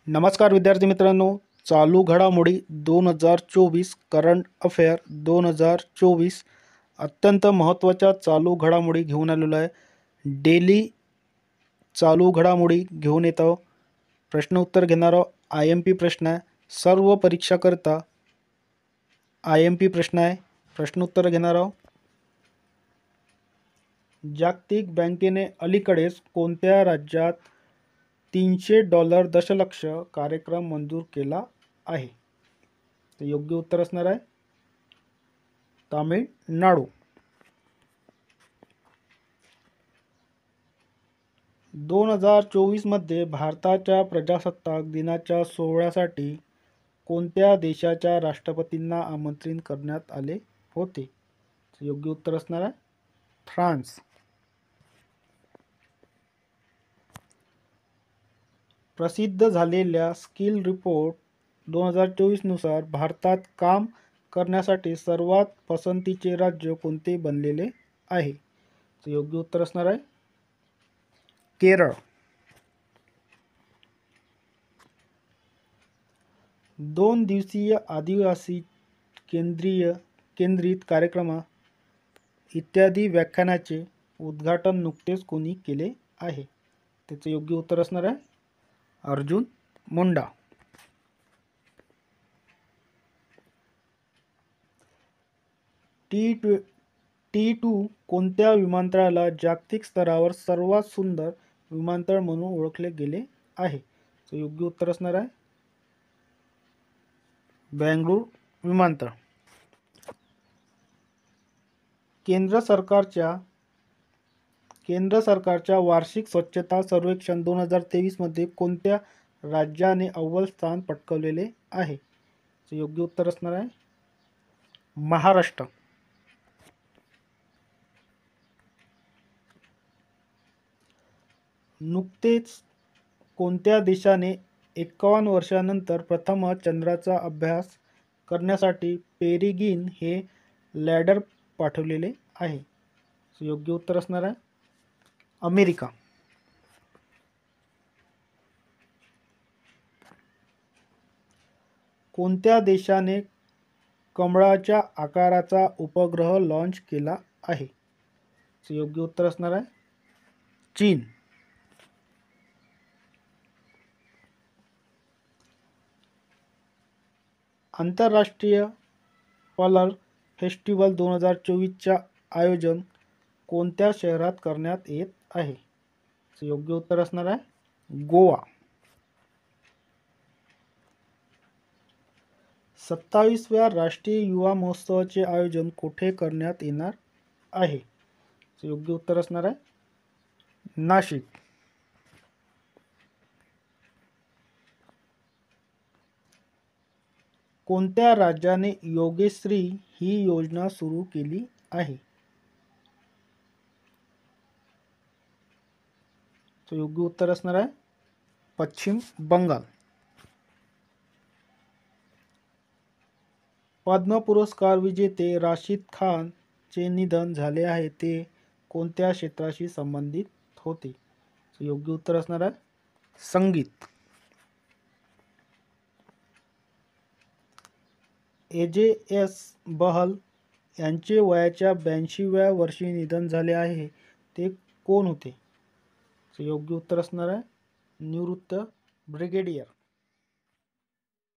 नमस्कार विद्यार्थी मित्रांनो, चालू घडामोडी 2024 करंट अफेअर 2024 अत्यंत महत्त्वाच्या चालू घडामोडी घेऊन आलेलो आहे. डेली चालू घडामोडी घेऊन येतो. प्रश्न उत्तर घेणारा IMP प्रश्न आहे. सर्व परीक्षाकरता IMP प्रश्न आहे. प्रश्न उत्तर घेणारा जागतिक बँकेने अलीकडेच कोणत्या राज्यात $300 दशलक्ष कार्यक्रम मंजूर केला आहे? तर योग्य उत्तर असणार आहे तामिळनाडू. 2024 मध्ये भारताच्या प्रजासत्ताक दिनाच्या सोहळ्यासाठी कोणत्या देशाच्या राष्ट्रपतींना आमंत्रित करण्यात आले होते? योग्य उत्तर असणार आहे फ्रान्स. प्रसिद्ध झालेल्या स्किल रिपोर्ट 2024 नुसार भारतात काम करण्यासाठी सर्वात पसंतीचे राज्य कोणते बनलेले आहे? योग्य उत्तर असणार आहे केरळ. 2 दिवसीय आदिवासी केंद्रित कार्यक्रम इत्यादी व्याख्यानाचे उद्घाटन नुकतेच कोणी केले आहे? त्याचे योग्य उत्तर असणार आहे अर्जुन मुंडा. T2 कोणत्या विमानतळाला जागतिक स्तरावर सर्वात सुंदर विमानतळ म्हणून ओळखले गेले आहे? योग्य उत्तर असणार आहे बेंगळुरू विमानतळ. केंद्र सरकारच्या वार्षिक स्वच्छता सर्वेक्षण 2023 मध्ये कोणत्या राज्याने अव्वल स्थान पटकावलेले आहे? योग्य उत्तर असणार आहे महाराष्ट्र. नुकतेच कोणत्या देशाने 51 वर्षांनंतर प्रथमच चंद्राचा अभ्यास करण्यासाठी पेरिगिन हे लँडर पाठवलेले आहे? योग्य उत्तर असणार आहे अमेरिका. कोणत्या देशाने कमळाच्या आकाराचा उपग्रह लॉन्च केला आहे? योग्य उत्तर असणार आहे चीन. आंतरराष्ट्रीय पलर फेस्टिवल 2024च्या आयोजन कोणत्या शहरात करण्यात येत आहे? योग्य उत्तर असणार आहे गोवा. 27व्या राष्ट्रीय युवा महोत्सवाचे आयोजन कुठे करण्यात येणार आहे? योग्य उत्तर असणार आहे नाशिक. कोणत्या राज्याने योगश्री ही योजना सुरू केली आहे? योग्य उत्तर असणार आहे पश्चिम बंगाल. पद्म पुरस्कार विजेते राशिद खान चे निधन झाले आहे. ते कोणत्या क्षेत्राशी संबंधित होते? योग्य उत्तर असणार आहे संगीत. AJS बहल यांचे वयाच्या 82व्या वर्षी निधन झाले आहे. ते कोण होते? योग्य उत्तर असणार आहे निवृत्त ब्रिगेडियर.